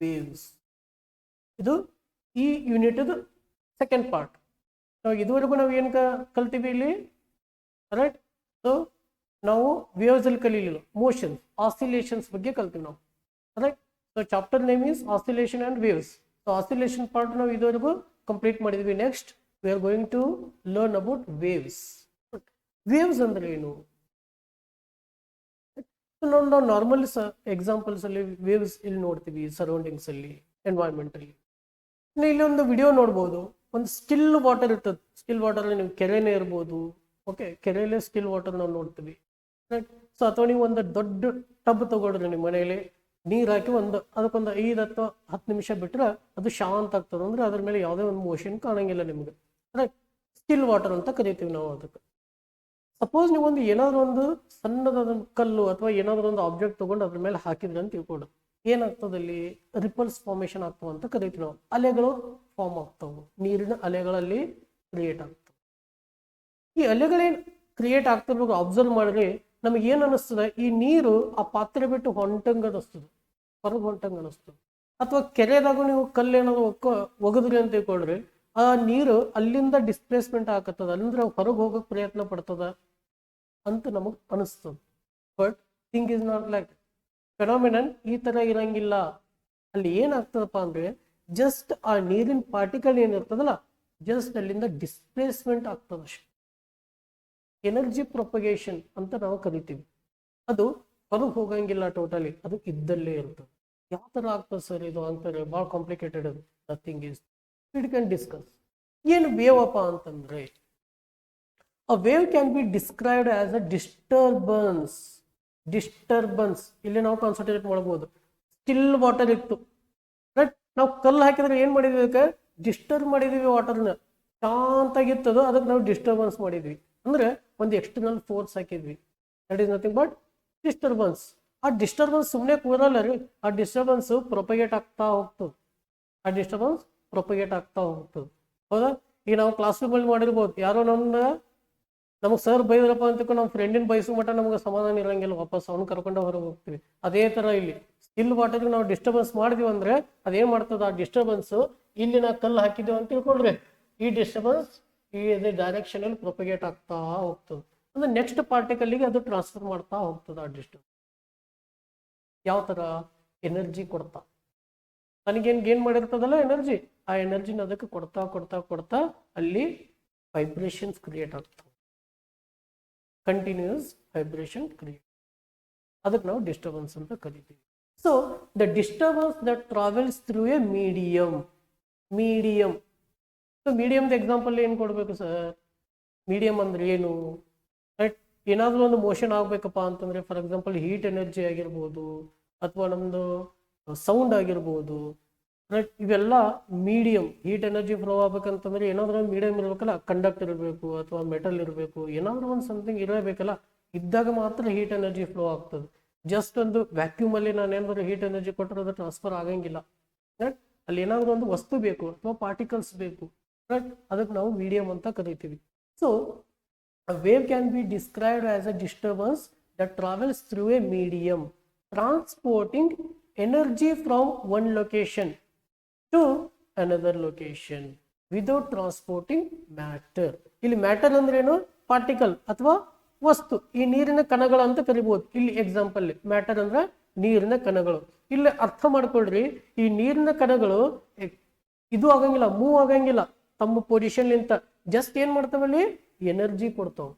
Waves. ಇದು ಈ unit second part. ಇದುವರೆಗೂ ನಾವು ಏನು ಕಲ್ತೀವಿ ಇಲ್ಲಿ, ರೈಟ್? ಸೊ ನಾವು ವೇವ್ಸ್ ಅಲ್ಲಿ ಕಲೀಲಿಲ್ಲ, ಮೋಷನ್ಸ್ ಆಸಿಲೇಷನ್ಸ್ ಬಗ್ಗೆ ಕಲ್ತೀವಿ ನಾವು, right? So chapter name is oscillation and waves. So oscillation part ನಾವು ಇದುವರೆಗೂ ಕಂಪ್ಲೀಟ್ ಮಾಡಿದ್ವಿ. Next we are going to learn about waves. Waves ಅಂದ್ರೆ ಏನು? ನಾವು ನಾರ್ಮಲ್ ಎಕ್ಸಾಂಪಲ್ಸ್ ಅಲ್ಲಿ ವೇವ್ಸ್ ಇಲ್ಲಿ ನೋಡ್ತೀವಿ, ಸರೌಂಡಿಂಗ್ಸ್ ಅಲ್ಲಿ, ಎನ್ವೈರನ್ಮೆಂಟ್ ಅಲ್ಲಿ. ಇಲ್ಲಿ ಒಂದು ವಿಡಿಯೋ ನೋಡ್ಬೋದು, ಒಂದು ಸ್ಟಿಲ್ ವಾಟರ್ ಇರ್ತದೆ. ಸ್ಟಿಲ್ ವಾಟರ್ ನೀವು ಕೆರೆನೇ ಇರ್ಬೋದು, ಓಕೆ, ಕೆರೆಯಲ್ಲೇ ಸ್ಟಿಲ್ ವಾಟರ್ ನಾವು ನೋಡ್ತೀವಿ, ರೈಟ್? ಸೊ ಅಥವಾ ನೀವು ಒಂದು ದೊಡ್ಡ ಟಬ್ ತಗೊಳ್ರಿ ನಿಮ್ಮ ಮನೆಯಲ್ಲಿ, ನೀರು ಹಾಕಿ ಅದಕ್ಕೊಂದು 5 ಅಥವಾ 10 ನಿಮಿಷ ಬಿಟ್ಟರೆ ಅದು ಶಾಂತ ಆಗ್ತದೆ. ಅಂದ್ರೆ ಅದ್ರ ಮೇಲೆ ಯಾವುದೇ ಒಂದು ಮೋಷನ್ ಕಾಣಂಗಿಲ್ಲ ನಿಮ್ಗೆ, ರೈಟ್? ಸ್ಟಿಲ್ ವಾಟರ್ ಅಂತ ಕರಿತೀವಿ ನಾವು ಅದಕ್ಕೆ. ಸಪೋಸ್ ನೀವು ಏನಾದರೂ ಒಂದು ಸಣ್ಣದಾದ ಕಲ್ಲು ಅಥವಾ ಏನಾದರೂ ಒಂದು ಆಬ್ಜೆಕ್ಟ್ ತಗೊಂಡು ಅದ್ರ ಮೇಲೆ ಹಾಕಿದ್ರೆ ಅಂತ ತಿಳ್ಕೊಂಡು ಏನಾಗ್ತದೆ, ಅಲ್ಲಿ ರಿಪಲ್ಸ್ ಫಾರ್ಮೇಶನ್ ಆಗ್ತವೆ ಅಂತ ಕರಿತೀವಿ ನಾವು. ಅಲೆಗಳು ಫಾರ್ಮ್ ಆಗ್ತವೆ, ನೀರಿನ ಅಲೆಗಳಲ್ಲಿ ಕ್ರಿಯೇಟ್ ಆಗ್ತವೆ. ಈ ಅಲೆಗಳೇನು ಕ್ರಿಯೇಟ್ ಆಗ್ತಿರ್ಬೇಕು ಅಬ್ಸರ್ವ್ ಮಾಡಿದ್ರೆ ನಮಗೆ ಏನು ಅನಿಸ್ತದೆ, ಈ ನೀರು ಆ ಪಾತ್ರೆ ಬಿಟ್ಟು ಹೊಂಟಂಗೆ ಅನಿಸ್ತದೆ, ಹೊರಗೆ ಹೊಂಟಂಗೆ ಅನಿಸ್ತದೆ. ಅಥವಾ ಕೆರೆದಾಗ ನೀವು ಕಲ್ಲೇನಾದ್ರು ಒಗದ್ರಿ ಅಂತ ತಿಳ್ಕೊಳ್ರಿ, ಆ ನೀರು ಅಲ್ಲಿಂದ ಡಿಸ್ಪ್ಲೇಸ್ಮೆಂಟ್ ಆಗತ್ತದ, ಅಲ್ಲಿಂದ ಹೊರಗೆ ಹೋಗೋಕೆ ಪ್ರಯತ್ನ ಪಡ್ತದ ಅಂತ ನಮಗೆ ಅನಿಸ್ತದೆ. But thing is not like phenomenon ಈ ತರ ಇರಂಗಿಲ್ಲ. ಅಲ್ಲಿ ಏನಾಗ್ತದಪ್ಪ ಅಂದ್ರೆ ಜಸ್ಟ್ ಆ ನೀರಿನ ಪಾರ್ಟಿಕಲ್ ಏನಿರ್ತದಲ್ಲ, ಜಸ್ಟ್ ಅಲ್ಲಿಂದ ಡಿಸ್ಪ್ಲೇಸ್ಮೆಂಟ್ ಆಗ್ತದ ಅಷ್ಟೇ. ಎನರ್ಜಿ ಪ್ರೊಪಗೇಷನ್ ಅಂತ ನಾವು ಕರಿತೀವಿ. ಅದು ಹೊರಗೆ ಹೋಗಂಗಿಲ್ಲ ಟೋಟಲಿ, ಅದು ಇದ್ದಲ್ಲೇ ಇರ್ತದೆ. ಯಾವ ತರ ಆಗ್ತದೆ ಸರ್ ಇದು ಅಂತಾರೆ, ಭಾಳ ಕಾಂಪ್ಲಿಕೇಟೆಡ್. ಅದು nothing is it can discuss. ಏನು ವೇವ್ ಅಪ್ಪ ಅಂತಂದ್ರೆ, a wave can be described as a disturbance. ಇಲ್ಲಿ ನಾವು ಕಾನ್ಸಂಟ್ರೇಟ್ ಮಾಡಬಹುದು. ಸ್ಟಿಲ್ ವಾಟರ್ ಇತ್ತು, ರೈಟ್? ನಾವು ಕಲ್ಲು ಹಾಕಿದ್ರೆ ಏನ್ ಮಾಡಿದ್ವಿ, ಅದಕ್ಕೆ ಡಿಸ್ಟರ್ಬ್ ಮಾಡಿದ್ವಿ, ವಾಟರ್ನ ಶಾಂತಾಗಿತ್ತದು, ಅದಕ್ಕೆ ನಾವು ಡಿಸ್ಟರ್ಬೆನ್ಸ್ ಮಾಡಿದ್ವಿ. ಅಂದ್ರೆ ಒಂದು ಎಕ್ಸ್ಟರ್ನಲ್ ಫೋರ್ಸ್ ಹಾಕಿದ್ವಿ, that is nothing but disturbance. ಆ ಡಿಸ್ಟರ್ಬೆನ್ಸ್ ಸುಮ್ಮನೆ ಕೂರಲ್ಲ ರೀ, ಆ ಡಿಸ್ಟರ್ಬೆನ್ಸ್ ಪ್ರೊಪಗೇಟ್ ಆಗ್ತಾ ಹೋಗ್ತದೆ, ಹೌದಾ? ಈಗ ನಾವು ಕ್ಲಾಸ್ ರೂಮಲ್ಲಿ ಮಾಡಿರ್ಬೋದು, ಯಾರೋ ನಮಗೆ ಸರ್ ಬೈದ್ರಪ್ಪ ಅಂತ ನಮ್ಮ ಫ್ರೆಂಡಿನ ಬಯಸೋ ಮಟ್ಟ ನಮ್ಗೆ ಸಮಾಧಾನ ಇರಂಗಿಲ್ಲ, ವಾಪಸ್ ಅವ್ನು ಕರ್ಕೊಂಡು ಹೊರಗೆ ಹೋಗ್ತೀವಿ. ಅದೇ ತರ ಇಲ್ಲಿ ಸ್ಟಿಲ್ ವಾಟರ್ಗೆ ನಾವು ಡಿಸ್ಟರ್ಬೆನ್ಸ್ ಮಾಡಿದ್ವಿ ಅಂದ್ರೆ ಅದೇನ್ ಮಾಡ್ತದೆ, ಆ ಡಿಸ್ಟರ್ಬೆನ್ಸ್ ಇಲ್ಲಿ ನಾವು ಕಲ್ಲು ಹಾಕಿದ್ವಿ ಅಂತ ತಿಳ್ಕೊಳ್ರಿ, ಈ ಡಿಸ್ಟರ್ಬೆನ್ಸ್ ಈ ಡೈರೆಕ್ಷನ್ ಅಲ್ಲಿ ಪ್ರೊಪಗೇಟ್ ಆಗ್ತಾ ಹೋಗ್ತದೆ. ಅಂದ್ರೆ ನೆಕ್ಸ್ಟ್ ಪಾರ್ಟಿಕಲ್ಗೆ ಅದು ಟ್ರಾನ್ಸ್ಫರ್ ಮಾಡ್ತಾ ಹೋಗ್ತದೆ. ಆ ಡಿಸ್ಟರ್ಬೆನ್ಸ್ ಯಾವ ತರ ಎನರ್ಜಿ ಕೊಡ್ತಾ, ನನಗೇನು ಗೇನ್ ಮಾಡಿರ್ತದಲ್ಲ ಎನರ್ಜಿ, ಆ ಎನರ್ಜಿನ ಅದಕ್ಕೆ ಕೊಡ್ತಾ ಕೊಡ್ತಾ ಕೊಡ್ತಾ ಅಲ್ಲಿ ವೈಬ್ರೇಷನ್ಸ್ ಕ್ರಿಯೇಟ್ ಆಗ್ತವೆ, ಕಂಟಿನ್ಯೂಸ್ ವೈಬ್ರೇಷನ್ ಕ್ರಿಯೇಟ್. ಅದಕ್ಕೆ ನಾವು ಡಿಸ್ಟರ್ಬೆನ್ಸ್ ಅಂತ ಕರಿತೀವಿ. So the disturbance that travels through a medium. So ಮೀಡಿಯಮ್ದ ಎಕ್ಸಾಂಪಲ್ ಏನು ಕೊಡಬೇಕು ಸರ್? ಮೀಡಿಯಂ ಅಂದ್ರೆ ಏನು, ರೈಟ್? ಏನಾದರೂ ಒಂದು ಮೋಷನ್ ಆಗ್ಬೇಕಪ್ಪ ಅಂತಂದ್ರೆ, ಫಾರ್ ಎಕ್ಸಾಂಪಲ್ ಹೀಟ್ ಎನರ್ಜಿ ಆಗಿರ್ಬೋದು, ಅಥವಾ ನಮ್ದು ಸೌಂಡ್ ಆಗಿರ್ಬೋದು, ರೈಟ್? ಇವೆಲ್ಲ ಮೀಡಿಯಂ. ಹೀಟ್ ಎನರ್ಜಿ ಫ್ಲೋ ಆಗ್ಬೇಕಂತಂದ್ರೆ ಏನಾದರೂ ಒಂದು ಮೀಡಿಯಂ ಇರಬೇಕಲ್ಲ, ಕಂಡಕ್ಟರ್ ಇರಬೇಕು ಅಥವಾ ಮೆಟಲ್ ಇರಬೇಕು, ಏನಾದರೂ ಒಂದು ಸಮಥಿಂಗ್ ಇರಬೇಕಲ್ಲ, ಇದ್ದಾಗ ಮಾತ್ರ ಹೀಟ್ ಎನರ್ಜಿ ಫ್ಲೋ ಆಗ್ತದೆ. ಜಸ್ಟ್ ಒಂದು ವ್ಯಾಕ್ಯೂಮ್ ಅಲ್ಲಿ ನಾನು ಏನಾದರೂ ಹೀಟ್ ಎನರ್ಜಿ ಕೊಟ್ಟರೆ ಅದು ಟ್ರಾನ್ಸ್ಫರ್ ಆಗಂಗಿಲ್ಲ, ರೈಟ್? ಅಲ್ಲಿ ಏನಾದರೂ ಒಂದು ವಸ್ತು ಬೇಕು ಅಥವಾ ಪಾರ್ಟಿಕಲ್ಸ್ ಬೇಕು, ರೈಟ್? ಅದಕ್ಕೆ ನಾವು ಮೀಡಿಯಂ ಅಂತ ಕರಿತೀವಿ. So a wave can be described as a disturbance that travels through a medium, transporting energy from one location to another location without transporting matter. ಇಲ್ಲಿ ಮ್ಯಾಟರ್ ಅಂದ್ರೆ ಏನು? ಪಾರ್ಟಿಕಲ್ ಅಥವಾ ವಸ್ತು. ಈ ನೀರಿನ ಕಣಗಳು ಅಂತ ಕರಿಬಹುದು. ಇಲ್ಲಿ ಎಕ್ಸಾಂಪಲ್ ಮ್ಯಾಟರ್ ಅಂದ್ರೆ ನೀರಿನ ಕಣಗಳು. ಇಲ್ಲಿ ಅರ್ಥ ಮಾಡ್ಕೊಳ್ರಿ, ಈ ನೀರಿನ ಕಣಗಳು ಇದು ಆಗಂಗಿಲ್ಲ, ಮೂವ್ ಆಗಂಗಿಲ್ಲ ತಮ್ಮ ಪೊಸಿಷನ್ ಲಿಂತ. ಜಸ್ಟ್ ಏನ್ ಮಾಡ್ತಾವಲ್ಲಿ ಎನರ್ಜಿ ಕೊಡ್ತಾವ,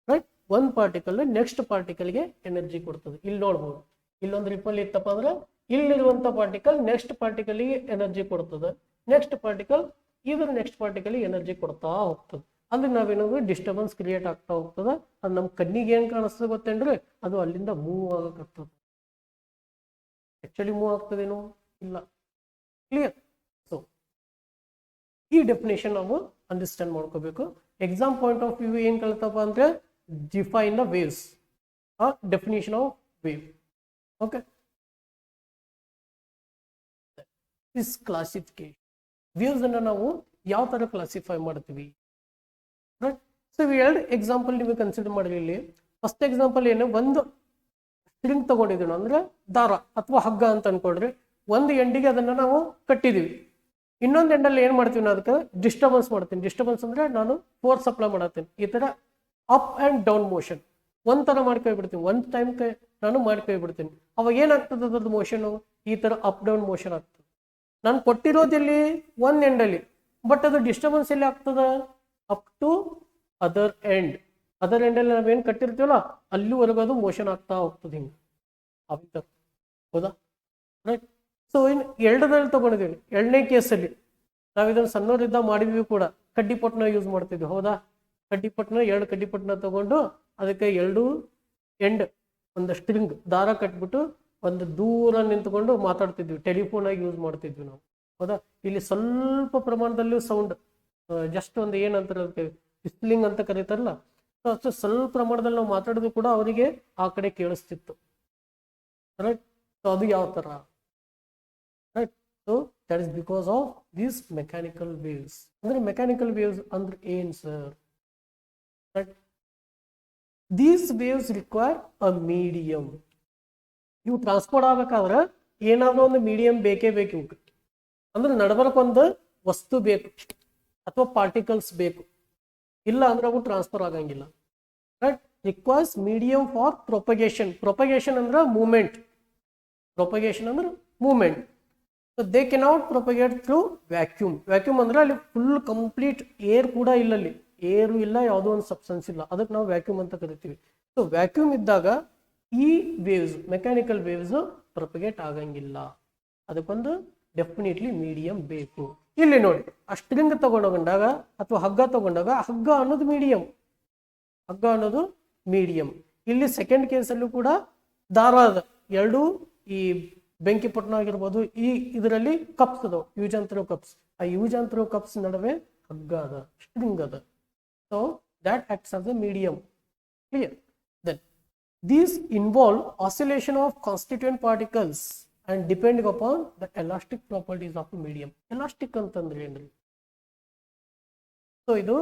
ರೈಟ್? ಒಂದ್ ಪಾರ್ಟಿಕಲ್ ನೆಕ್ಸ್ಟ್ ಪಾರ್ಟಿಕಲ್ಗೆ ಎನರ್ಜಿ ಕೊಡ್ತದೆ. ಇಲ್ಲಿ ನೋಡ್ಬೋದು, ಇಲ್ಲೊಂದು ರಿಪಲ್ ಇತ್ತಪ್ಪ ಅಂದ್ರೆ ಇಲ್ಲಿರುವಂತ ಪಾರ್ಟಿಕಲ್ ನೆಕ್ಸ್ಟ್ ಪಾರ್ಟಿಕಲ್ಗೆ ಎನರ್ಜಿ ಕೊಡ್ತದೆ, next particle next particle energy ಕೊಡ್ತಾ ಹೋಗ್ತದೆ. ಅಂದ್ರೆ ನಾವೇನಾದ್ರು ಡಿಸ್ಟರ್ಬೆನ್ಸ್ ಕ್ರಿಯೇಟ್ ಆಗ್ತಾ ಹೋಗ್ತದೆ. ಅದು ನಮ್ಮ ಕಣ್ಣಿಗೆ ಏನ್ ಕಾಣಿಸ್ತದೆ ಗೊತ್ತೇನ್ರಿ, ಅದು ಅಲ್ಲಿಂದ ಮೂವ್ ಆಗಕ್ಕಾಗ್ತದೆ. ಆಕ್ಚುಲಿ ಮೂವ್ ಆಗ್ತದೇನೋ ಇಲ್ಲ, ಕ್ಲಿಯರ್? ಸೊ ಈ ಡೆಫಿನೇಷನ್ ನಾವು ಅಂಡರ್ಸ್ಟ್ಯಾಂಡ್ ಮಾಡ್ಕೋಬೇಕು. ಎಕ್ಸಾಮ್ ಪಾಯಿಂಟ್ ಆಫ್ ವ್ಯೂ ಏನ್ ಕಲ್ತಪ್ಪ ಅಂದ್ರೆ define the waves, definition of wave. Okay, this classification waves ಅನ್ನ ನಾವು ಯಾವ ತರ ಕ್ಲಾಸಿಫೈ ಮಾಡ್ತೀವಿ, ರೈಟ್? ಸೊ ಎರಡು ಎಕ್ಸಾಂಪಲ್ ನೀವು ಕನ್ಸಿಡರ್ ಮಾಡಿರಿ. ಇಲ್ಲಿ ಫಸ್ಟ್ ಎಕ್ಸಾಂಪಲ್ ಏನು, ಒಂದು ಸ್ಟ್ರಿಂಗ್ ತಗೊಂಡಿದ್ದೀವಿ ಅಂದ್ರೆ ದಾರ ಅಥವಾ ಹಗ್ಗ ಅಂತ ಅನ್ಕೊಳ್ರಿ. ಒಂದು ಎಂಡಿಗೆ ಅದನ್ನ ನಾವು ಕಟ್ಟಿದೀವಿ, ಇನ್ನೊಂದು ಎಂಡಲ್ಲಿ ಏನ್ ಮಾಡ್ತೀವಿ ನಾವು ಅದಕ್ಕೆ ಡಿಸ್ಟರ್ಬೆನ್ಸ್ ಮಾಡ್ತೀನಿ. ಡಿಸ್ಟರ್ಬೆನ್ಸ್ ಅಂದ್ರೆ ನಾನು ಫೋರ್ಸ್ ಅಪ್ಲೈ ಮಾಡತ್ತೀನಿ. ಈ ತರ ಅಪ್ ಅಂಡ್ ಡೌನ್ ಮೋಷನ್ ಒಂಥರ ಮಾಡ್ಕೊಬಿಡ್ತೀನಿ, ಒಂದು ಟೈಮ್ ನಾನು ಮಾಡ್ಕೊಬಿಡ್ತೀನಿ. ಅವಾಗ ಏನಾಗ್ತದೆ ಅದ್ರದ್ದು ಮೋಷನ್ ಈ ತರ ಅಪ್ ಡೌನ್ ಮೋಷನ್ ಆಗ್ತದೆ. ನಾನು ಕೊಟ್ಟಿರೋದಿಲ್ಲಿ ಒಂದ್ ಎಂಡಲ್ಲಿ, ಬಟ್ ಅದು ಡಿಸ್ಟರ್ಬೆನ್ಸ್ ಎಲ್ಲಿ ಆಗ್ತದ up to other end. Other ಎಂಡಲ್ಲಿ ನಾವೇನು ಕಟ್ಟಿರ್ತೀವಲ್ಲ ಅಲ್ಲಿವರೆಗೂ ಅದು ಮೋಷನ್ ಆಗ್ತಾ ಹೋಗ್ತದೆ ಹಿಂಗೆ ಆಗ್ತದೆ. ಹೌದಾ? ರೈಟ್. ಸೊ ಇನ್ನು ಎರಡರಲ್ಲಿ ತಗೊಂಡಿದ್ದೀವಿ. ಎರಡನೇ ಕೇಸಲ್ಲಿ ನಾವು ಇದನ್ನು ಸಣ್ಣವರಿದ್ದ ಮಾಡಿದ್ವಿ ಕೂಡ, ಕಡ್ಡಿಪಟ್ನ ಯೂಸ್ ಮಾಡ್ತಿದ್ವಿ. ಹೌದಾ? ಕಡ್ಡಿಪಟ್ನ, ಎರಡು ಕಡ್ಡಿಪಟ್ನ ತಗೊಂಡು ಅದಕ್ಕೆ ಎರಡು ಎಂಡ್ ಒಂದು ಸ್ಟ್ರಿಂಗ್ ದಾರ ಕಟ್ಬಿಟ್ಟು ಒಂದು ದೂರ ನಿಂತ್ಕೊಂಡು ಮಾತಾಡ್ತಿದ್ವಿ. ಟೆಲಿಫೋನ್ ಆಗಿ ಯೂಸ್ ಮಾಡ್ತಿದ್ವಿ ನಾವು. ಹೌದಾ? ಇಲ್ಲಿ ಸ್ವಲ್ಪ ಪ್ರಮಾಣದಲ್ಲೂ ಸೌಂಡ್, ಜಸ್ಟ್ ಒಂದು ಏನಂತಾರೆ ವಿಸ್ಲಿಂಗ್ ಅಂತ ಕರೀತಾರಲ್ಲ, ಅಷ್ಟು ಸ್ವಲ್ಪ ಪ್ರಮಾಣದಲ್ಲಿ ನಾವು ಮಾತಾಡೋದು ಕೂಡ ಅವರಿಗೆ ಆ ಕಡೆ ಕೇಳಿಸ್ತಿತ್ತು. ರೈಟ್. ಸೊ ಅದು ಯಾವ ತರ? Right. So that is because of these mechanical waves. ಅಂದ್ರೆ ಮೆಕ್ಯಾನಿಕಲ್ ವೇವ್ಸ್ ಅಂದ್ರೆ ಏನ್ sir? Right. These waves require a medium. ಇವು ಟ್ರಾನ್ಸ್ಪೋರ್ಟ್ ಆಗ್ಬೇಕಾದ್ರೆ ಏನಾದ್ರೂ ಒಂದು ಮೀಡಿಯಂ ಬೇಕೇ ಬೇಕು ಇವ್ಕೆ. ಅಂದ್ರೆ ನಡಬರ್ಕೊಂದು ವಸ್ತು ಬೇಕು ಅಥವಾ ಪಾರ್ಟಿಕಲ್ಸ್ ಬೇಕು, ಇಲ್ಲ ಅಂದ್ರೆ ಅವು ಟ್ರಾನ್ಸ್ಫರ್ ಆಗಂಗಿಲ್ಲ. Right. Requires medium for propagation. Propagation ಅಂದ್ರೆ ಮೂವ್ಮೆಂಟ್. ಪ್ರೊಪಗೇಷನ್ ಅಂದ್ರೆ movement. So they cannot propagate through vacuum. Vacuum ಅಂದ್ರೆ ಅಲ್ಲಿ ಫುಲ್ ಕಂಪ್ಲೀಟ್ ಏರ್ ಕೂಡ ಇಲ್ಲ, ಅಲ್ಲಿ ಏರು ಇಲ್ಲ, ಯಾವುದೋ ಒಂದು ಸಬ್ಸ್ಟೆನ್ಸ್ ಇಲ್ಲ, ಅದಕ್ಕೆ ನಾವು ವ್ಯಾಕ್ಯೂಮ್ ಅಂತ ಕರಿತೀವಿ. ಸೊ ವ್ಯಾಕ್ಯೂಮ್ ಇದ್ದಾಗ ಈ ವೇವ್ಸ್, ಮೆಕ್ಯಾನಿಕಲ್ ವೇವ್ಸ್ ಪ್ರೊಪಗೇಟ್ ಆಗಂಗಿಲ್ಲ. ಅದಕ್ಕೊಂದು ಡೆಫಿನೆಟ್ಲಿ ಮೀಡಿಯಂ ಬೇಕು. ಇಲ್ಲಿ ನೋಡಿ, ಆ ಸ್ಟ್ರಿಂಗ್ ತಗೊಂಡೋಗಂಡಾಗ ಅಥವಾ ಹಗ್ಗ ತಗೊಂಡಾಗ ಹಗ್ಗ ಅನ್ನೋದು ಮೀಡಿಯಂ. ಹಗ್ಗ ಅನ್ನೋದು ಮೀಡಿಯಂ. ಇಲ್ಲಿ ಸೆಕೆಂಡ್ ಕೇಸಲ್ಲೂ ಕೂಡ ದಾರ ಅದ, ಎರಡು ಈ ಬೆಂಕಿ ಪಟ್ಟಣ ಆಗಿರ್ಬೋದು, ಈ ಇದರಲ್ಲಿ ಕಪ್ಸ್ ಅದಾವ, ಯೂಸ್ ಅಂಡ್ ಥ್ರೋ ಕಪ್ಸ್. ಆ ಯೂಸ್ ಅಂಡ್ ಥ್ರೋ ಕಪ್ಸ್ ನಡುವೆ ಹಗ್ಗ ಅದ, ಸ್ಟ್ರಿಂಗ್ ಅದ. So that acts as a medium. Clear? Then these involve oscillation of constituent particles and depending upon the elastic properties of the medium. Elastic ಅಂತಂದ್ರೆ ಏನ್ರಿ? So ಇದು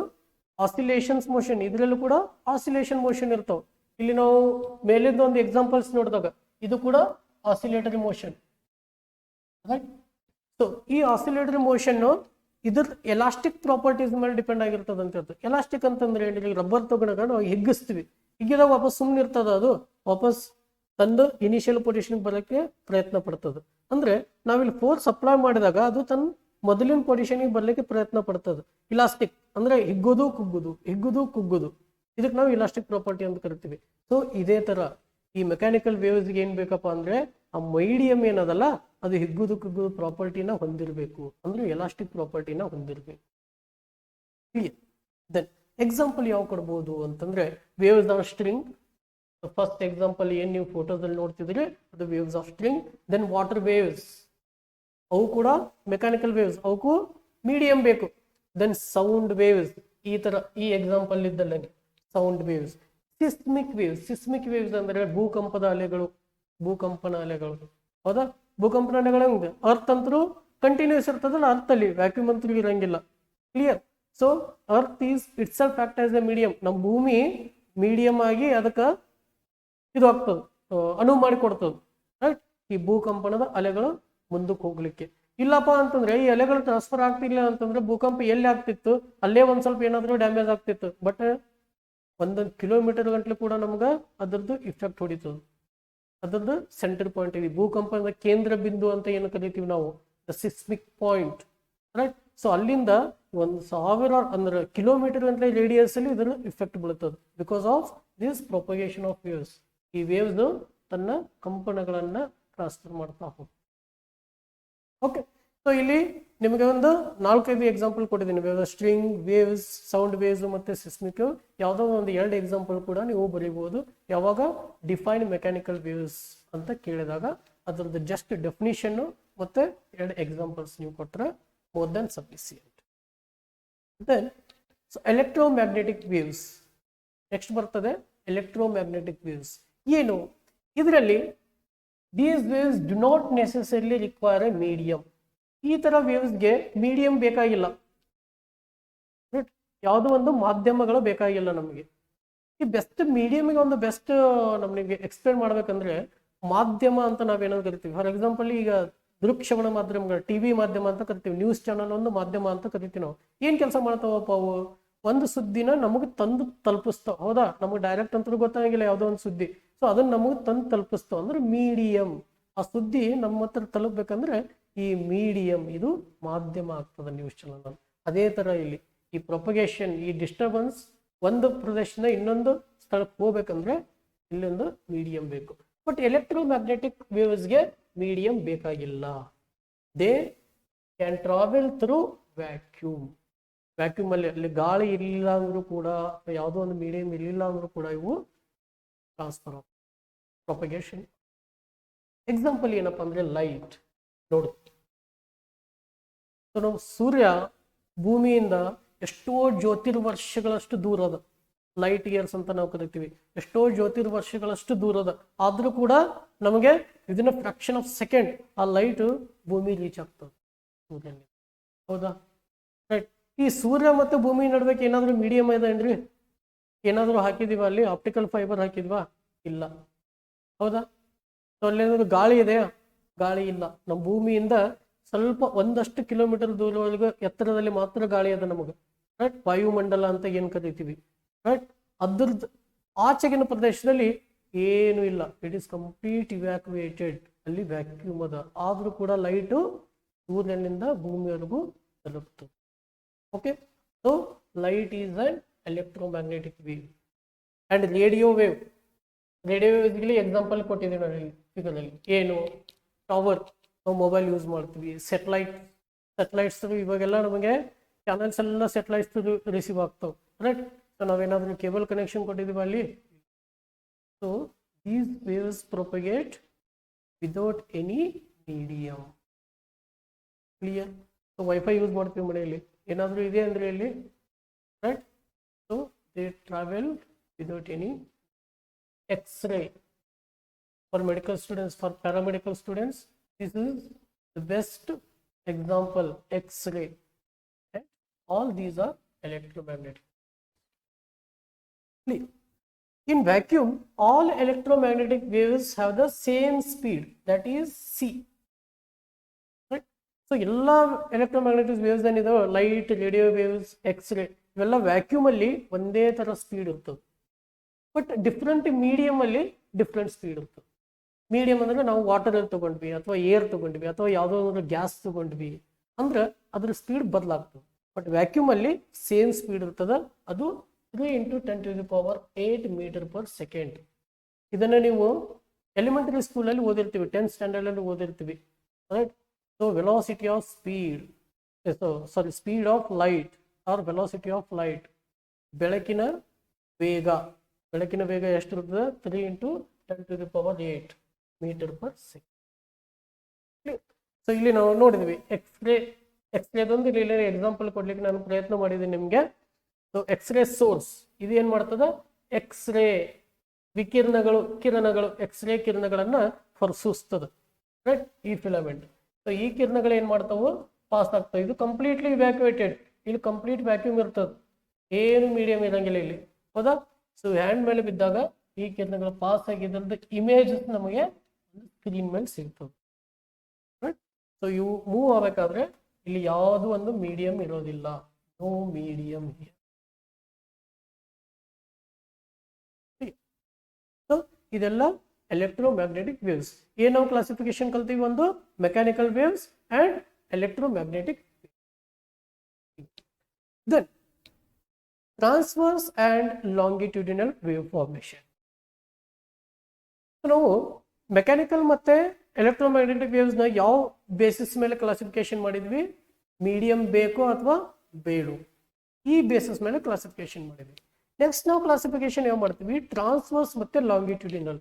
oscillations motion, ಇದರಲ್ಲೂ ಕೂಡ oscillation motion ಇರ್ತಾವ. ಇಲ್ಲಿ ನಾವು ಮೇಲಿಂದ ಒಂದು ಎಕ್ಸಾಂಪಲ್ಸ್ ನೋಡಿದಾಗ ಇದು ಕೂಡ ಆಸಿಲೇಟರಿ ಮೋಷನ್. ರೈಟ್. ಸೊ ಈ ಆಸಿಲೇಟರಿ ಮೋಷನ್ ಇದ್ರ ಎಲಾಸ್ಟಿಕ್ ಪ್ರಾಪರ್ಟೀಸ್ ಮೇಲೆ ಡಿಪೆಂಡ್ ಆಗಿರ್ತದೆ ಅಂತ ಹೇಳ್ತಾರೆ. ಎಲಾಸ್ಟಿಕ್ ಅಂತಂದ್ರೆ ಏನಿಲ್ಲ, ರಬ್ಬರ್ ತಗೊಂಡಾಗ ನಾವು ಹಿಗ್ಗಿಸ್ತೀವಿ, ಹಿಗ್ಗಿದಾಗ ವಾಪಸ್ ಸುಮ್ಮನೆ ಇರ್ತದ, ಅದು ವಾಪಸ್ ತಂದು ಇನಿಷಿಯಲ್ ಪೊಸಿಷನ್ ಬರೋಕ್ಕೆ ಪ್ರಯತ್ನ ಪಡ್ತದೆ. ಅಂದ್ರೆ ನಾವಿಲ್ಲಿ ಫೋರ್ಸ್ ಅಪ್ಲೈ ಮಾಡಿದಾಗ ಅದು ತನ್ನ ಮೊದಲಿನ ಪೊಸಿಷನ್ಗೆ ಬರ್ಲಿಕ್ಕೆ ಪ್ರಯತ್ನ ಪಡ್ತದೆ. ಇಲಾಸ್ಟಿಕ್ ಅಂದ್ರೆ ಹಿಗ್ಗೋದು ಕುಗ್ಗುದು, ಹಿಗ್ಗುದು ಕುಗ್ಗುದು, ಇದಕ್ಕೆ ನಾವು ಇಲಾಸ್ಟಿಕ್ ಪ್ರಾಪರ್ಟಿ ಅಂತ ಕರಿತೀವಿ. ಸೊ ಇದೇ ತರ ಈ ಮೆಕ್ಯಾನಿಕಲ್ ವೇವ್ಸ್ಗೆ ಏನ್ ಬೇಕಪ್ಪ ಅಂದ್ರೆ ಆ ಮೀಡಿಯಂ ಏನದಲ್ಲ ಅದು ಹಿಗ್ಗುದು ಕುಗ್ಗುದು ಪ್ರಾಪರ್ಟಿನ ಹೊಂದಿರಬೇಕು, ಅಂದ್ರೆ ಎಲಾಸ್ಟಿಕ್ ಪ್ರಾಪರ್ಟಿನ ಹೊಂದಿರಬೇಕು. ಕ್ಲಿಯರ್? ದೆನ್ ಎಕ್ಸಾಂಪಲ್ ಯಾವ ಕೊಡ್ಬೋದು ಅಂತಂದ್ರೆ waves of string. First example ಏನ್ ನೀವು ಫೋಟೋದಲ್ಲಿ ನೋಡ್ತಿದ್ರಿ ಅದು waves of string. Then water waves, ಅವು ಕೂಡ ಮೆಕ್ಯಾನಿಕಲ್ ವೇವ್ಸ್, ಅವಕ್ಕೂ ಮೀಡಿಯಂ ಬೇಕು. ದೆನ್ ಸೌಂಡ್ ವೇವ್ಸ್, ಈ ತರ ಈ ಎಕ್ಸಾಂಪಲ್ ಇದ್ದಲ್ಲ sound waves. Seismic waves, seismic waves ಅಂದ್ರೆ ಭೂಕಂಪದ ಅಲೆಗಳು, ಭೂಕಂಪನ ಅಲೆಗಳು. ಹೌದಾ? ಭೂಕಂಪನ ಅಲೆಗಳು ಹಂಗೆ ಅರ್ತ್ ಅಂತರೂ ಕಂಟಿನ್ಯೂಸ್ ಇರ್ತದಲ್ಲ, ಅರ್ತ್ ಅಲ್ಲಿ ವ್ಯಾಕ್ಯೂಮ್ ಅಂತೂ ಇರಂಗಿಲ್ಲ. Clear? So earth is itself act as a medium. ನಮ್ಮ ಭೂಮಿ ಮೀಡಿಯಂ ಆಗಿ ಅದಕ್ಕೆ ಇದು ಆಗ್ತದೆ, ಅನುವು ಮಾಡಿಕೊಡ್ತದೆ. ರೈಟ್. ಈ ಭೂಕಂಪನದ ಅಲೆಗಳು ಮುಂದಕ್ಕೆ ಹೋಗ್ಲಿಕ್ಕೆ. ಇಲ್ಲಪ್ಪ ಅಂತಂದ್ರೆ ಈ ಅಲೆಗಳು ಟ್ರಾನ್ಸ್ಫರ್ ಆಗ್ತಿಲ್ಲ ಅಂತಂದ್ರೆ ಭೂಕಂಪ ಎಲ್ಲಿ ಆಗ್ತಿತ್ತು ಅಲ್ಲೇ ಒಂದ್ ಸ್ವಲ್ಪ ಏನಾದ್ರೂ ಡ್ಯಾಮೇಜ್ ಆಗ್ತಿತ್ತು, ಬಟ್ ಒಂದೊಂದು ಕಿಲೋಮೀಟರ್ ಗಂಟ್ಲೆ ಕೂಡ ನಮ್ಗೆ ಅದ್ರದ್ದು ಇಫೆಕ್ಟ್ ಹೊಡಿತದೆ. ಅದ್ರದ್ದು ಸೆಂಟರ್ ಪಾಯಿಂಟ್ ಇದೆ, ಭೂಕಂಪದ ಕೇಂದ್ರ ಬಿಂದು ಅಂತ ಏನು ಕರಿತೀವಿ ನಾವು, the seismic point. Right. So ಅಲ್ಲಿಂದ 1000 ಅಂದ್ರೆ ಕಿಲೋಮೀಟರ್ ಗಂಟ್ಲೆ ರೇಡಿಯಸ್ ಅಲ್ಲಿ ಇದರ ಇಫೆಕ್ಟ್ ಬೀಳುತ್ತದೆ because of this propagation of waves. ಈ ವೇವ್ಸ್ ತನ್ನ ಕಂಪನಗಳನ್ನ ಟ್ರಾನ್ಸ್ಫರ್ ಮಾಡ್ತಾ ಹೋಗ್ತದೆ. ಓಕೆ. ಸೊ ಇಲ್ಲಿ ನಿಮಗೆ ಒಂದು 4-5 ಎಕ್ಸಾಂಪಲ್ ಕೊಟ್ಟಿದ್ದೀನಿ. ಸ್ಟ್ರಿಂಗ್ ವೇವ್ಸ್, ಸೌಂಡ್ ವೇವ್ಸ್ ಮತ್ತೆ ಸಿಸ್ಮಿಕ್. ಯಾವುದೋ ಒಂದು 2 ಎಕ್ಸಾಂಪಲ್ ಕೂಡ ನೀವು ಬರೀಬಹುದು. ಯಾವಾಗ ಡಿಫೈನ್ ಮೆಕ್ಯಾನಿಕಲ್ ವೇವ್ಸ್ ಅಂತ ಕೇಳಿದಾಗ ಅದರದ್ದು ಜಸ್ಟ್ ಡೆಫಿನಿಷನ್ ಮತ್ತೆ 2 ಎಕ್ಸಾಂಪಲ್ಸ್ ನೀವು ಕೊಟ್ಟರೆ more than sufficient. Then electromagnetic waves next ಬರ್ತದೆ. ಎಲೆಕ್ಟ್ರೋಮ್ಯಾಗ್ನೆಟಿಕ್ ವೇವ್ಸ್ ಏನು? ಇದರಲ್ಲಿ these waves do not necessarily require a medium. ಈ ತರ ವೇವ್ಸ್ಗೆ ಮೀಡಿಯಂ ಬೇಕಾಗಿಲ್ಲ, ಯಾವುದೋ ಒಂದು ಮಾಧ್ಯಮಗಳು ಬೇಕಾಗಿಲ್ಲ ನಮಗೆ. ಈ ಬೆಸ್ಟ್ ಮೀಡಿಯಂಗೆ ಒಂದು ಬೆಸ್ಟ್ ನಮಗೆ ಎಕ್ಸ್ಪ್ಲೇನ್ ಮಾಡ್ಬೇಕಂದ್ರೆ ಮಾಧ್ಯಮ ಅಂತ ನಾವೇನಾದ್ರು ಕರಿತೀವಿ. ಫಾರ್ ಎಕ್ಸಾಂಪಲ್ ಈಗ ದೃಕ್ಶ್ರವಣ ಮಾಧ್ಯಮಗಳು, ಟಿವಿ ಮಾಧ್ಯಮ ಅಂತ ಕರಿತೀವಿ, ನ್ಯೂಸ್ ಚಾನಲ್ ಒಂದು ಮಾಧ್ಯಮ ಅಂತ ಕರಿತೀವಿ ನಾವು. ಏನ್ ಕೆಲಸ ಮಾಡ್ತಾವಪ್ಪ ಅವು? ಒಂದು ಸುದ್ದಿನ ನಮಗೆ ತಂದು ತಲುಪಿಸ್ತಾವ. ಹೌದಾ? ನಮಗೆ ಡೈರೆಕ್ಟ್ ಅಂತ ಗೊತ್ತಾಗಿಲ್ಲ ಯಾವುದೋ ಒಂದು ಸುದ್ದಿ, ಸೊ ಅದನ್ನ ನಮಗೆ ತಂದು ತಲುಪಿಸ್ತಾವ. ಅಂದ್ರೆ ಮೀಡಿಯಂ. ಆ ಸುದ್ದಿ ನಮ್ಮ ಹತ್ರ ತಲುಪಬೇಕಂದ್ರೆ ಈ ಮೀಡಿಯಂ, ಇದು ಮಾಧ್ಯಮ ಆಗ್ತದೆ ನ್ಯೂಸ್ ಚಾನಲ್. ಅದೇ ತರ ಇಲ್ಲಿ ಈ ಪ್ರೊಪಗೇಷನ್, ಈ ಡಿಸ್ಟರ್ಬೆನ್ಸ್ ಒಂದು ಪ್ರದೇಶದಿಂದ ಇನ್ನೊಂದು ಸ್ಥಳಕ್ಕೆ ಹೋಗ್ಬೇಕಂದ್ರೆ ಇಲ್ಲೊಂದು ಮೀಡಿಯಂ ಬೇಕು. ಬಟ್ ಎಲೆಕ್ಟ್ರೋಮ್ಯಾಗ್ನೆಟಿಕ್ ವೇವ್ಸ್ಗೆ ಮೀಡಿಯಂ ಬೇಕಾಗಿಲ್ಲ. They can travel through vacuum. Vacuum ಅಲ್ಲಿ ಗಾಳಿ ಇರಲಿಲ್ಲ ಅಂದ್ರೂ ಕೂಡ, ಯಾವುದೋ ಒಂದು ಮೀಡಿಯಂ ಇರಲಿಲ್ಲ ಅಂದ್ರೂ ಕೂಡ ಇವು ಟ್ರಾನ್ಸ್ಫರ್ ಆಫ್ ಪ್ರೊಪಗೇಷನ್. ಎಕ್ಸಾಂಪಲ್ ಏನಪ್ಪಾ ಅಂದ್ರೆ ಲೈಟ್. ನೋಡು, ನಾವು ಸೂರ್ಯ ಭೂಮಿಯಿಂದ ಎಷ್ಟೋ ಜ್ಯೋತಿರ್ವರ್ಷಗಳಷ್ಟು ದೂರ ಅದ. ಲೈಟ್ ಇಯರ್ಸ್ ಅಂತ ನಾವು ಕರಿತೀವಿ. ಎಷ್ಟೋ ಜ್ಯೋತಿರ್ವರ್ಷಗಳಷ್ಟು ದೂರ ಅದ. ಆದ್ರೂ ಕೂಡ ನಮಗೆ within a fraction of second ಆ ಲೈಟ್ ಭೂಮಿ ರೀಚ್ ಆಗ್ತದೆ ಸೂರ್ಯನಿಂದ. ಹೌದಾ? ರೈಟ್. ಈ ಸೂರ್ಯ ಮತ್ತು ಭೂಮಿ ನಡುವೆ ಏನಾದ್ರೂ ಮೀಡಿಯಂ ಇದೆ ಏನ್ರಿ? ಏನಾದ್ರೂ ಹಾಕಿದೀವ ಅಲ್ಲಿ? ಆಪ್ಟಿಕಲ್ ಫೈಬರ್ ಹಾಕಿದ್ವಾ? ಇಲ್ಲ. ಹೌದಾ? ಅಲ್ಲೇನಾದ್ರು ಗಾಳಿ ಇದೆಯಾ? ಗಾಳಿ ಇಲ್ಲ. ನಮ್ಮ ಭೂಮಿಯಿಂದ ಸ್ವಲ್ಪ ಒಂದಷ್ಟು ಕಿಲೋಮೀಟರ್ ದೂರವರೆಗೂ ಎತ್ತರದಲ್ಲಿ ಮಾತ್ರ ಗಾಳಿ ಅದ ನಮಗೆ. ರೈಟ್. ವಾಯುಮಂಡಲ ಅಂತ ಏನ್ ಕರಿತೀವಿ. ರೈಟ್. ಅದ್ರದ್ದು ಆಚೆಗಿನ ಪ್ರದೇಶದಲ್ಲಿ ಏನು ಇಲ್ಲ. It is complete evacuated. ಅಲ್ಲಿ ವ್ಯಾಕ್ಯೂಮ್ ಅದ. ಆದ್ರೂ ಕೂಡ ಲೈಟು ಸೂರ್ಯನಿಂದ ಭೂಮಿವರೆಗೂ ತಲುಪ್ತದೆ. Okay. So light is an electromagnetic wave. And radio wave. Radio ವೇವ್ಸ್ಗೆ ಎಕ್ಸಾಂಪಲ್ ಕೊಟ್ಟಿದ್ದೀವಿ ನಾನು ಫಿಗರಲ್ಲಿ. ಏನು? ಟವರ್, ನಾವು ಮೊಬೈಲ್ ಯೂಸ್ ಮಾಡ್ತೀವಿ. ಸೆಟಲೈಟ್ಸ್ ಇವಾಗೆಲ್ಲ ನಮಗೆ ಚಾನಲ್ಸ್ ಎಲ್ಲ ಸೆಟಲೈಟ್ಸ್ ರಿಸೀವ್ ಆಗ್ತಾವೆ. ರೈಟ್. ಸೊ ನಾವೇನಾದ್ರೂ ಕೇಬಲ್ ಕನೆಕ್ಷನ್ ಕೊಟ್ಟಿದ್ದೀವಿ ಅಲ್ಲಿ. So these waves propagate without any medium. Clear? So wifi use ಮಾಡ್ತೀವಿ ಮನೆಯಲ್ಲಿ, ಏನಾದರೂ ಇದೆ ಅಂದ್ರೆ ಇಲ್ಲಿ. Right. So they travel without any. X-ray for medical students, for paramedical students, this is the best example. X-ray. Okay? All these are electromagnetic. In vacuum, all electromagnetic waves have the same speed, that is c. Right? So ಎಲ್ಲ electromagnetic waves ಏನಿದಾವೆ, light, radio waves, x-ray, ಇವೆಲ್ಲ vacuum ಅಲ್ಲಿ ಒಂದೇ ತರ speed ಇರ್ತದೆ. But different medium ಅಲ್ಲಿ different speed ಇರ್ತದೆ. Medium ಅಂದ್ರೆ ನಾವು ವಾಟರ್ ಅಲ್ಲಿ ತಗೊಂಡ್ವಿ, ಅಥವಾ ಏರ್ ತಗೊಂಡ್ವಿ, ಅಥವಾ ಯಾವುದೋ ಒಂದು ಗ್ಯಾಸ್ ತಗೊಂಡ್ವಿ ಅಂದ್ರೆ ಅದ್ರ ಸ್ಪೀಡ್ ಬದಲಾಗ್ತದೆ. ಬಟ್ ವ್ಯಾಕ್ಯೂಮ್ ಅಲ್ಲಿ ಸೇಮ್ ಸ್ಪೀಡ್ ಇರ್ತದೆ. ಅದು 3 × 10⁸ ಮೀಟರ್ ಪರ್ ಸೆಕೆಂಡ್. ಇದನ್ನ ನೀವು ಎಲಿಮೆಂಟರಿ ಸ್ಕೂಲಲ್ಲಿ ಓದಿರ್ತೀವಿ, 10th ಸ್ಟ್ಯಾಂಡರ್ಡ್ ಅಲ್ಲಿ ಓದಿರ್ತೀವಿ. Right. So velocity of speed, speed of light or velocity of light. ಬೆಳಕಿನ ವೇಗ ಎಷ್ಟಿರ್ತದೆ? 3 × 10⁸ ಮೀಟರ್ ಪರ್ ಸೆಕೆಂಡ್. ಸೊ ಇಲ್ಲಿ ನಾವು ನೋಡಿದ್ವಿ ಎಕ್ಸ್ರೇದೊಂದು ಇಲ್ಲಿ ಎಕ್ಸಾಂಪಲ್ ಕೊಡ್ಲಿಕ್ಕೆ ನಾನು ಪ್ರಯತ್ನ ಮಾಡಿದ್ದೀನಿ ನಿಮ್ಗೆ. ಸೊ ಎಕ್ಸ್ರೇ ಸೋರ್ಸ್ ಇದು ಏನ್ ಮಾಡ್ತದ? ಎಕ್ಸ್ರೇ ಕಿರಣಗಳು ಎಕ್ಸ್ರೇ ಕಿರಣಗಳನ್ನ ಹೊರಸೂಸ್ತದ. ರೈಟ್. ಈ ಫಿಲಮೆಂಟ್. ಸೊ ಈ ಕಿರಣಗಳು ಏನ್ ಮಾಡ್ತಾವು? ಪಾಸ್ ಆಗ್ತವೆ. ಇದು ಕಂಪ್ಲೀಟ್ಲಿ ಇವ್ಯಾಕ್ಯುವೇಟೆಡ್. ಇಲ್ಲಿ ಕಂಪ್ಲೀಟ್ ವ್ಯಾಕ್ಯೂಮ್ ಇರ್ತದೆ, ಏನು ಮೀಡಿಯಂ ಇರಂಗಿಲ್ಲ ಇಲ್ಲಿ. ಹೌದಾ? ಸೊ ಹ್ಯಾಂಡ್ ಮೇಲೆ ಬಿದ್ದಾಗ ಈ ಕಿರಣಗಳು ಪಾಸ್ ಆಗಿದ್ರದ ಇಮೇಜಸ್ ನಮಗೆ ಸ್ಕ್ರೀನ್ ಮೇಲೆ ಸಿಗ್ತದೆ. ಸೊ ಇವು ಮೂವ್ ಆಗಬೇಕಾದ್ರೆ ಇಲ್ಲಿ ಯಾವುದು ಒಂದು ಮೀಡಿಯಂ ಇರೋದಿಲ್ಲ. No medium. ಸೊ ಇದೆಲ್ಲ ಎಲೆಕ್ಟ್ರೋಮ್ಯಾಗ್ನೆಟಿಕ್ ವೇವ್ಸ್. ಏನ್ ನಾವು ಕ್ಲಾಸಿಫಿಕೇಶನ್ ಕಲ್ತೀವಿ? ಒಂದು mechanical waves and electromagnetic. Then transverse and longitudinal wave formation. ನಾವು ಮೆಕ್ಯಾನಿಕಲ್ ಮತ್ತೆ ಎಲೆಕ್ಟ್ರೋಮ್ಯಾಗ್ನೆಟಿಕ್ ವೇವ್ಸ್ ನ ಯಾವ ಬೇಸಿಸ್ ಮೇಲೆ ಕ್ಲಾಸಿಫಿಕೇಶನ್ ಮಾಡಿದ್ವಿ? ಮೀಡಿಯಂ ಬೇಕು ಅಥವಾ ಬೇಡು, ಈ ಬೇಸಿಸ್ ಮೇಲೆ ಕ್ಲಾಸಿಫಿಕೇಶನ್ ಮಾಡಿದ್ವಿ. ನೆಕ್ಸ್ಟ್ ನಾವು ಕ್ಲಾಸಿಫಿಕೇಶನ್ ಯಾವ ಮಾಡ್ತೀವಿ? ಟ್ರಾನ್ಸ್ವರ್ಸ್ ಮತ್ತೆ ಲಾಂಗಿಟ್ಯೂಡಿನಲ್.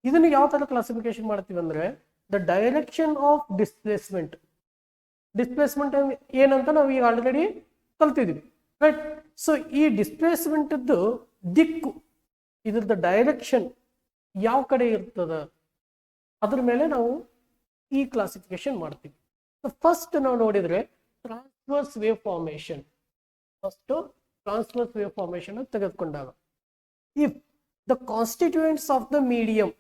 ಇದನ್ನು ಯಾವ ತರ ಕ್ಲಾಸಿಫಿಕೇಶನ್ ಮಾಡ್ತೀವಿ ಅಂದ್ರೆ ದ ಡೈರೆಕ್ಷನ್ ಆಫ್ ಡಿಸ್ಪ್ಲೇಸ್ಮೆಂಟ್ ಏನಂತ ನಾವು ಈಗ ಆಲ್ರೆಡಿ ಕಲ್ತಿದ್ವಿ. ರೈಟ್. ಸೊ ಈ ಡಿಸ್ಪ್ಲೇಸ್ಮೆಂಟ್ ದಿಕ್ಕು, ಇದ್ರದ್ದು ಡೈರೆಕ್ಷನ್ ಯಾವ ಕಡೆ ಇರ್ತದ, ಅದ್ರ ಮೇಲೆ ನಾವು ಈ ಕ್ಲಾಸಿಫಿಕೇಶನ್ ಮಾಡ್ತೀವಿ. ಸೊ ಫಸ್ಟ್ ನಾವು ನೋಡಿದ್ರೆ transverse wave formation. Transverse wave formation ತೆಗೆದುಕೊಂಡಾಗ if the constituents of the medium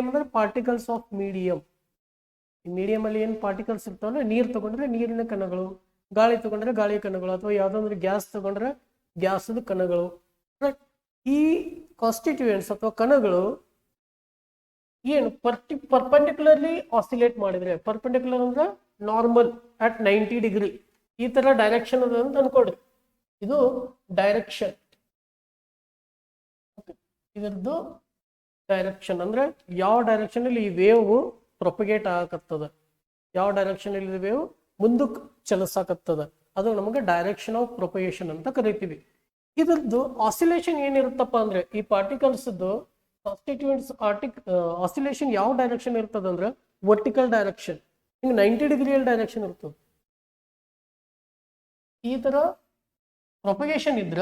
ಅಂದ್ರೆ ಪಾರ್ಟಿಕಲ್ಸ್ ಆಫ್ ಮೀಡಿಯಂ. ಈ ಮೀಡಿಯಂ ಅಲ್ಲಿ ಏನು ಪಾರ್ಟಿಕಲ್ಸ್ ಇರ್ತಾವಲ್ಲ, ನೀರು ತಗೊಂಡ್ರೆ ನೀರಿನ ಕಣಗಳು, ಗಾಳಿ ತಗೊಂಡ್ರೆ ಗಾಳಿ ಕಣಗಳು, ಅಥವಾ ಯಾವ್ದಾದ್ರು ಗ್ಯಾಸ್ ತಗೊಂಡ್ರೆ ಗ್ಯಾಸದ ಕಣಗಳು. ಈ ಕಾನ್ಸ್ಟಿಟ್ಯೂಯೆಂಟ್ಸ್ ಅಥವಾ ಕಣಗಳು ಏನು ಪರ್ಪೆಂಡಿಕ್ಯುಲರ್ಲಿ ಆಸಿಲೇಟ್ ಮಾಡಿದ್ರೆ, ಪರ್ಪೆಂಡಿಕ್ಯುಲರ್ ಅಂದ್ರೆ ನಾರ್ಮಲ್ ಅಟ್ 90 ಡಿಗ್ರಿ ಈ ತರ ಡೈರೆಕ್ಷನ್ ಅದ ಅಂತ ಅನ್ಕೊಡ್ರಿ. ಇದು ಡೈರೆಕ್ಷನ್, ಇದರದ್ದು ಡೈರೆಕ್ಷನ್ ಅಂದ್ರೆ ಯಾವ ಡೈರೆಕ್ಷನ್ ಅಲ್ಲಿ ಈ ವೇವ್ ಪ್ರೊಪಗೇಟ್ ಆಗಕತ್ತದ, ಯಾವ ಡೈರೆಕ್ಷನ್ ಅಲ್ಲಿ ವೇವ್ ಮುಂದಕ್ಕೆ ಚಲಿಸಾಕತ್ತದ, ಅದು ನಮಗೆ ಡೈರೆಕ್ಷನ್ ಆಫ್ ಪ್ರೊಪಗೇಷನ್ ಅಂತ ಕರಿತೀವಿ. ಇದ್ರದ್ದು ಆಸಿಲೇಷನ್ ಏನಿರುತ್ತಪ್ಪ ಅಂದ್ರೆ ಈ ಪಾರ್ಟಿಕಲ್ಸ್ ಕಾನ್ಸ್ಟಿಟ್ಯೂಯೆಂಟ್ಸ್ ಆಸಿಲೇಷನ್ ಯಾವ ಡೈರೆಕ್ಷನ್ ಇರ್ತದ ಅಂದ್ರೆ ವರ್ಟಿಕಲ್ ಡೈರೆಕ್ಷನ್, ಹಿಂಗೆ 90 ಡಿಗ್ರಿಯಲ್ಲಿ ಡೈರೆಕ್ಷನ್ ಇರ್ತದೆ. ಈ ತರ ಪ್ರೊಪಗೇಷನ್ ಇದ್ರ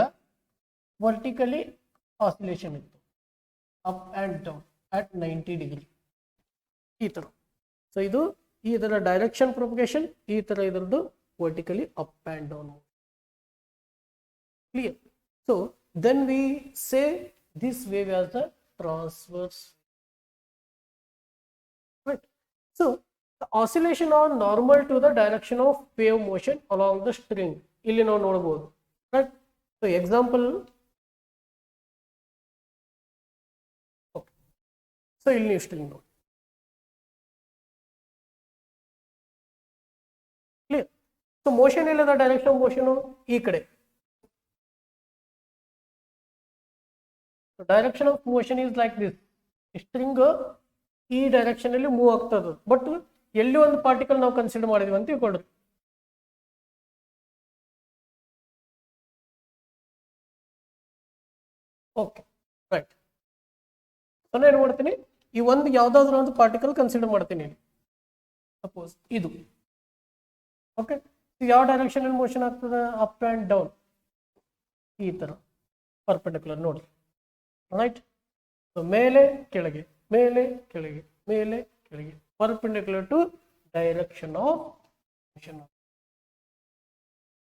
ವರ್ಟಿಕಲಿ ಆಸಿಲೇಷನ್ ಇತ್ತು, up and down at 90 degree ಈ ತರ. ಸೊ ಇದು ಈ ತರ ಡೈರೆಕ್ಷನ್ ಪ್ರೊಪಗೇಷನ್, ಈ ತರ ಇದರದ್ದು vertically up and down. Clear? So then we say this wave as the transverse. Right. So the oscillation are normal to the direction of wave motion along the string. ಇಲ್ಲಿ ನಾವು ನೋಡಬಹುದು. Right. So example. Okay. So ಇಲ್ಲಿ ನೀವು string ನೋಡಿ. Clear? So motion ಇಲ್ಲ, the direction of motion ಈ ಕಡೆ. Direction of motion is like this. String ಈ ಡೈರೆಕ್ಷನ್ ಅಲ್ಲಿ ಮೂವ್ ಆಗ್ತದ, ಬಟ್ ಎಲ್ಲಿ ಒಂದು ಪಾರ್ಟಿಕಲ್ ನಾವು ಕನ್ಸಿಡರ್ ಮಾಡಿದ್ವಿ ಅಂತ ತಿಳ್ಕೊಳ್ರಿ. Okay, right. ನಾನು ಏನು ಮಾಡ್ತೀನಿ, ಈ ಒಂದು ಯಾವ್ದಾದ್ರು ಒಂದು ಪಾರ್ಟಿಕಲ್ ಕನ್ಸಿಡರ್ ಮಾಡ್ತೀನಿ. ಸಪೋಸ್ ಇದು ಓಕೆ, ಯಾವ ಡೈರೆಕ್ಷನ್ ಅಲ್ಲಿ ಮೋಷನ್ ಆಗ್ತದ, ಅಪ್ ಅಂಡ್ ಡೌನ್ ಈ ತರ ಪರ್ಪೆಂಡಿಕ್ಯುಲರ್ ನೋಡ್ರಿ. ರೈಟ್. ಸೊ ಮೇಲೆ ಕೆಳಗೆ, ಮೇಲೆ ಕೆಳಗೆ, ಮೇಲೆ ಕೆಳಗೆ, perpendicular to direction of motion.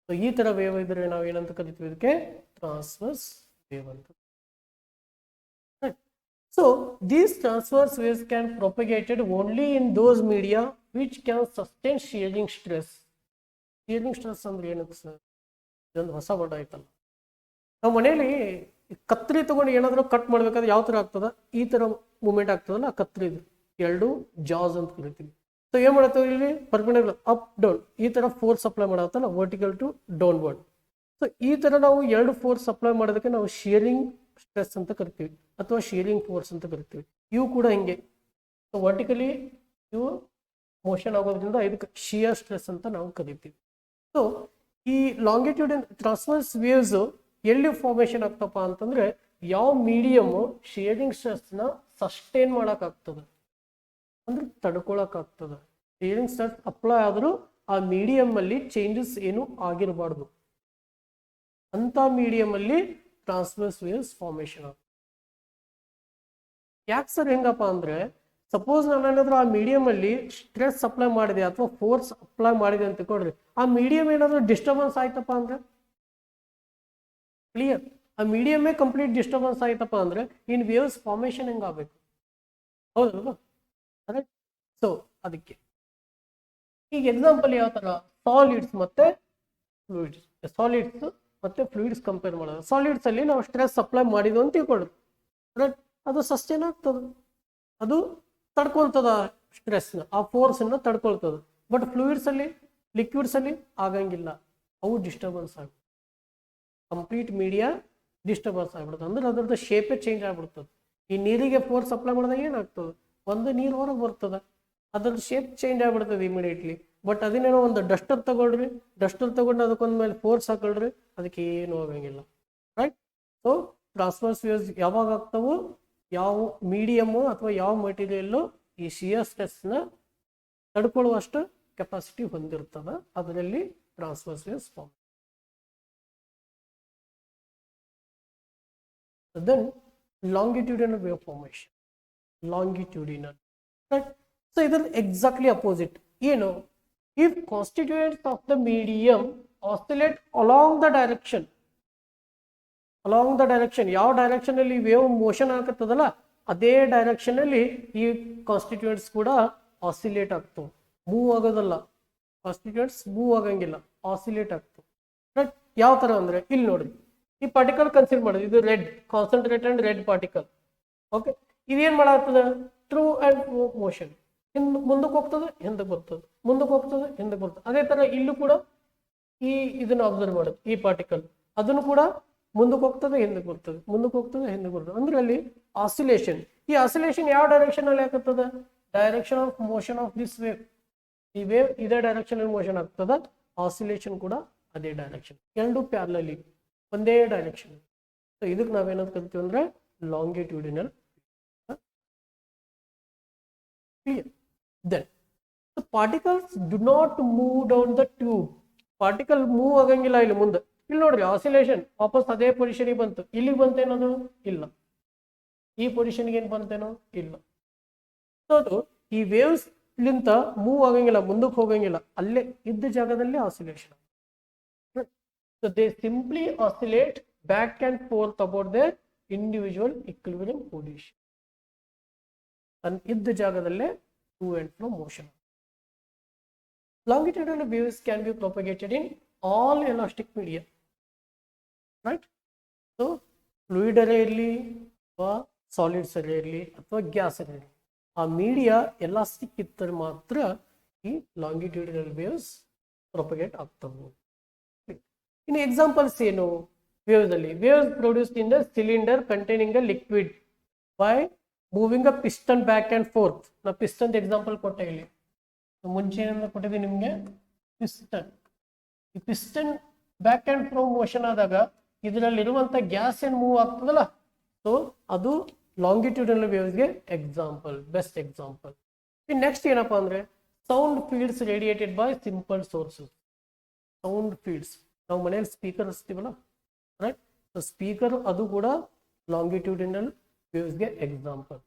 So ಈ ತರ ವೇವ್ ಇದ್ರೆ ನಾವು ಏನಂತ ಕರಿತೀವಿ, ಇದಕ್ಕೆ ಟ್ರಾನ್ಸ್ವರ್ಸ್ ವೇವ್ ಅಂತ. So these transverse waves can propagated only in those media which can sustain shearing stress. Shearing stress ಅಂದ್ರೆ ಏನಕ್ಕೆ ಸರ್? ಇದೊಂದು ಹೊಸ ವರ್ಡ್ ಆಯ್ತಲ್ಲ. ನಾವು ಮನೆಯಲ್ಲಿ ಕತ್ರಿ ತಗೊಂಡು ಏನಾದರೂ ಕಟ್ ಮಾಡ್ಬೇಕಾದ್ರೆ ಯಾವ ತರ ಆಗ್ತದ, ಈ ತರ ಮೂವ್ಮೆಂಟ್ ಆಗ್ತದಲ್ಲ, ಕತ್ರಿ ಎರಡು ಜಾಸ್ ಅಂತ ಕರಿತೀವಿ. ಸೊ ಏನ್ ಮಾಡತ್ತೇವೆ, ಇಲ್ಲಿ ಪರ್ಪೆಂಡಿಕ್ಯುಲರ್ ಅಪ್ ಡೌನ್ ಈ ತರ ಫೋರ್ಸ್ ಅಪ್ಲೈ ಮಾಡತ್ತಲ್ಲ, ವರ್ಟಿಕಲ್ ಟು ಡೌನ್ವರ್ಡ್. ಸೊ ಈ ತರ ನಾವು ಎರಡು ಫೋರ್ಸ್ ಅಪ್ಲೈ ಮಾಡೋದಕ್ಕೆ ನಾವು ಶಿಯರಿಂಗ್ ಸ್ಟ್ರೆಸ್ ಅಂತ ಕರಿತೀವಿ, ಅಥವಾ ಶಿಯರಿಂಗ್ ಫೋರ್ಸ್ ಅಂತ ಕರಿತೀವಿ. ಇವು ಕೂಡ ಹಿಂಗೆ. ಸೊ ವರ್ಟಿಕಲಿ ಇವು ಮೋಷನ್ ಆಗೋದ್ರಿಂದ ಇದಕ್ಕೆ ಶಿಯರ್ ಸ್ಟ್ರೆಸ್ ಅಂತ ನಾವು ಕರಿತೀವಿ. ಸೊ ಈ ಲಾಂಗಿಟ್ಯೂಡ್ ಟ್ರಾನ್ಸ್ವರ್ಸ್ ವೇವ್ಸ್ ಎಲ್ಲಿ ಫಾರ್ಮೇಶನ್ ಆಗ್ತಪ್ಪ ಅಂತಂದ್ರೆ, ಯಾವ ಮೀಡಿಯಮ್ ಶಿಯರಿಂಗ್ ಸ್ಟ್ರೆಸ್ ನ ಸಸ್ಟೈನ್ ಮಾಡಕ್ ಆಗ್ತದೆ ಅಂದ್ರೆ ತಡ್ಕೊಳಕ್ ಆಗ್ತದೆ. ಶಿಯರಿಂಗ್ ಸ್ಟ್ರೆಸ್ ಅಪ್ಲೈ ಆದ್ರೂ ಆ ಮೀಡಿಯಂ ಅಲ್ಲಿ ಚೇಂಜಸ್ ಏನು ಆಗಿರಬಾರ್ದು, ಅಂತ ಮೀಡಿಯಂ ಅಲ್ಲಿ ಟ್ರಾನ್ಸ್ವರ್ಸ್ ವೇವ್ಸ್ ಫಾರ್ಮೇಶನ್ ಆಗ್ತದೆ. ಯಾಕೆ ಸರ್ ಹೆಂಗಪ್ಪ ಅಂದ್ರೆ, ಸಪೋಸ್ ನಾನು ಏನಾದ್ರು ಆ ಮೀಡಿಯಂ ಅಲ್ಲಿ ಸ್ಟ್ರೆಸ್ ಅಪ್ಲೈ ಮಾಡಿದೆ ಅಥವಾ ಫೋರ್ಸ್ ಅಪ್ಲೈ ಮಾಡಿದೆ ಅಂತ ಕೊಡ್ರಿ, ಆ ಮೀಡಿಯಂ ಏನಾದ್ರು ಡಿಸ್ಟರ್ಬೆನ್ಸ್ ಆಯ್ತಪ್ಪ ಅಂದ್ರೆ, ಕ್ಲಿಯರ್, ಆ ಮೀಡಿಯಮೇ ಕಂಪ್ಲೀಟ್ ಡಿಸ್ಟರ್ಬೆನ್ಸ್ ಆಯ್ತಪ್ಪ ಅಂದ್ರೆ ಇನ್ ವೇವ್ಸ್ ಫಾರ್ಮೇಶನ್ ಹೆಂಗಾಗಬೇಕು, ಹೌದಲ್ವಾ? ಕರೆಕ್ಟ್. ಸೊ ಅದಕ್ಕೆ ಈಗ ಎಕ್ಸಾಂಪಲ್ ಯಾವ ತರ, ಸಾಲಿಡ್ಸ್ ಮತ್ತೆ ಫ್ಲೂಯಿಡ್ಸ್, ಸಾಲಿಡ್ಸ್ ಮತ್ತೆ ಫ್ಲೂಯಿಡ್ಸ್ ಕಂಪೇರ್ ಮಾಡೋದು. ಸಾಲಿಡ್ಸ್ ಅಲ್ಲಿ ನಾವು ಸ್ಟ್ರೆಸ್ ಅಪ್ಲೈ ಮಾಡಿದ್ವು ಅಂತ ತಿಳ್ಕೊಳ್ಳೋದು, ಕರೆಕ್ಟ್, ಅದು ಸಸ್ಟೈನ್ ಆಗ್ತದೆ, ಅದು ತಡ್ಕೊಳ್ತದ ಸ್ಟ್ರೆಸ್ನ, ಆ ಫೋರ್ಸ್ನ ತಡ್ಕೊಳ್ತದೆ. ಬಟ್ ಫ್ಲೂಯಿಡ್ಸ್ ಅಲ್ಲಿ, ಲಿಕ್ವಿಡ್ಸ್ ಅಲ್ಲಿ ಆಗಂಗಿಲ್ಲ, ಅವು ಡಿಸ್ಟರ್ಬೆನ್ಸ್ ಆಗುತ್ತೆ, ಕಂಪ್ಲೀಟ್ ಮೀಡಿಯಾ ಡಿಸ್ಟರ್ಬೆನ್ಸ್ ಆಗ್ಬಿಡುತ್ತೆ. ಅಂದ್ರೆ ಅದ್ರದ್ದು ಶೇಪೇ ಚೇಂಜ್ ಆಗ್ಬಿಡ್ತದೆ. ಈ ನೀರಿಗೆ ಫೋರ್ಸ್ ಅಪ್ಲೈ ಮಾಡಿದಾಗ ಏನಾಗ್ತದೆ, ಒಂದು ನೀರು ಹೊರಗೆ ಬರ್ತದೆ, ಅದ್ರದ್ದು ಶೇಪ್ ಚೇಂಜ್ ಆಗ್ಬಿಡ್ತದೆ ಇಮಿಡಿಯೇಟ್ಲಿ. ಬಟ್ ಅದನ್ನೇನೋ ಒಂದು ಡಸ್ಟರ್ ತಗೊಳ್ರಿ, ಡಸ್ಟರ್ ತಗೊಂಡು ಅದಕ್ಕೊಂದ್ ಮೇಲೆ ಫೋರ್ಸ್ ಹಾಕೊಳ್ರಿ, ಅದಕ್ಕೆ ಏನು ಆಗಂಗಿಲ್ಲ. ರೈಟ್. ಸೊ ಟ್ರಾನ್ಸ್ವರ್ಸ್ ವೇವ್ಸ್ ಯಾವಾಗ ಆಗ್ತಾವು, ಯಾವ ಮೀಡಿಯಮ್ ಅಥವಾ ಯಾವ ಮೆಟೀರಿಯಲ್ ಈ ಶಿಯರ್ ಸ್ಟ್ರೆಸ್ನ ತಡ್ಕೊಳ್ಳುವಷ್ಟು ಕೆಪಾಸಿಟಿ ಹೊಂದಿರ್ತದ, ಅದರಲ್ಲಿ transverse waves form. Then longitudinal wave formation, longitudinal, right? So it is exactly opposite. You know, if constituents of the medium oscillate along the direction, ಯಾವ direction ಅಲ್ಲಿ wave motion ಆಗತ್ತದಲ್ಲ, ಅದೇ direction ಅಲ್ಲಿ ಈ constituents ಕೂಡ oscillate ಆಗ್ತವೆ. Move ಆಗೋದಲ್ಲ, particles move ಆಗಂಗಿಲ್ಲ, oscillate ಆಗ್ತದೆ. Right? ಯಾವ ತರ ಅಂದ್ರೆ ಇಲ್ಲಿ ನೋಡಿ, ಈ ಪಾರ್ಟಿಕಲ್ ಕನ್ಸಿಡರ್ ಮಾಡೋದು, ಇದು red concentrated red particle. Okay, ಇದೇನ್ ಮಾಡಾಗ್ತದೆ? True and motion. ಮುಂದಕ್ಕೆ ಹೋಗ್ತದೆ, ಹಿಂದಕ್ಕೆ ಬರ್ತದೆ, ಮುಂದಕ್ಕೆ ಹೋಗ್ತದೆ, ಹಿಂದಕ್ಕೆ ಬರ್ತದೆ. ಅದೇ ತರ ಇಲ್ಲೂ ಕೂಡ ಇದನ್ನ ಅಬ್ಸರ್ವ್ ಮಾಡೋದು, ಈ ಪಾರ್ಟಿಕಲ್ ಅದನ್ನು ಕೂಡ ಮುಂದಕ್ಕೆ ಹೋಗ್ತದೆ, ಹಿಂದಕ್ಕೆ ಬರ್ತದೆ, ಮುಂದಕ್ಕೆ ಹೋಗ್ತದೆ, ಹಿಂದಕ್ಕೆ ಬರ್ತದೆ. ಅಂದ್ರೆ ಅಲ್ಲಿ ಆಸಿಲೇಷನ್. ಈ ಆಸಿಲೇಷನ್ ಯಾವ ಡೈರೆಕ್ಷನ್ ಅಲ್ಲಿ ಆಗ್ತದೆ? Direction of motion of this wave. ಈ ವೇವ್ ಇದೇ ಡೈರೆಕ್ಷನ್ ಅಲ್ಲಿ ಮೋಷನ್ ಆಗ್ತದ, ಆಸಿಲೇಷನ್ ಕೂಡ ಅದೇ ಡೈರೆಕ್ಷನ್. ಎರಡು ಪ್ಯಾರಲಲಿ ಒಂದೇ ಡೈರೆಕ್ಷನ್. ಸೊ ಇದಕ್ಕೆ ನಾವೇನಂತ ಕರಿತೀವಿ ಅಂದ್ರೆ longitudinal. Clear? Then particles do not move down the tube. Particle move ಆಗಂಗಿಲ್ಲ ಇಲ್ಲಿ ಮುಂದೆ. ಇಲ್ಲಿ ನೋಡ್ರಿ, ಆಸಿಲೇಷನ್ ವಾಪಸ್ ಅದೇ ಪೊಸಿಷನ್ಗೆ ಬಂತು. ಇಲ್ಲಿಗೆ ಬಂತೇನದು? ಇಲ್ಲ. ಈ ಪೊಸಿಷನ್ಗೆ ಏನ್ ಬಂತೇನೋ? ಇಲ್ಲ. ಸೊ ಅದು ಈ ವೇವ್ಸ್ ಲಿಂತ ಮೂವ್ ಆಗಂಗಿಲ್ಲ, ಮುಂದಕ್ಕೆ ಹೋಗಂಗಿಲ್ಲ, ಅಲ್ಲೇ ಇದ್ದ ಜಾಗದಲ್ಲಿ oscillation. So they simply oscillate back and forth about their individual equilibrium position. ಇದ್ದ ಜಾಗದಲ್ಲೇ to and fro motion. Longitudinal waves can be propagated in all elastic media, right? So fluid ಅರೇ ಇರಲಿ ಅಥವಾ ಸಾಲಿಡ್ಸ್ ಅರೇ ಇರಲಿ ಅಥವಾ ಗ್ಯಾಸ್ ಅರೇ ಇರಲಿ, ಆ media elastic ಇದ್ದರೆ ಮಾತ್ರ ಈ ಲಾಂಗಿಟ್ಯೂಡಿನಲ್ ವೇವ್ಸ್ ಪ್ರೊಪಗೇಟ್ ಆಗ್ತವೆ. ಇನ್ನು ಎಕ್ಸಾಂಪಲ್ಸ್ ಏನು ವೇವ್ಸ್ ಅಲ್ಲಿ? Waves produced in the cylinder containing a liquid by moving a piston back and forth. ನಾ ಪಿಸ್ಟನ್ ಎಕ್ಸಾಂಪಲ್ ಕೊಟ್ಟೆ ಇಲ್ಲಿ, ಮುಂಚೆಯಿಂದ ಕೊಟ್ಟಿದ್ದೆ ನಿಮಗೆ ಪಿಸ್ಟನ್. ಈ piston back and fro motion ಆದಾಗ ಇದರಲ್ಲಿರುವಂತ ಗ್ಯಾಸ್ ಏನ್ ಮೂವ್ ಆಗ್ತದಲ್ಲ, ಸೊ ಅದು ಲಾಂಗಿಟ್ಯೂಡಿನಲ್ ವೇವ್ಸ್ಗೆ ಎಕ್ಸಾಂಪಲ್, ಬೆಸ್ಟ್ ಎಕ್ಸಾಂಪಲ್. ನೆಕ್ಸ್ಟ್ ಏನಪ್ಪಾ ಅಂದ್ರೆ sound fields radiated by simple sources. Sound fields, ನಾವು ಮನೆಯಲ್ಲಿ ಸ್ಪೀಕರ್ ಹಚ್ತೀವಲ್ಲ, ರೈಟ್? ಸೊ ಸ್ಪೀಕರ್ ಅದು ಕೂಡ ಲಾಂಗಿಟ್ಯೂಡಿನಲ್ ವೇವ್ಸ್ಗೆ ಎಕ್ಸಾಂಪಲ್.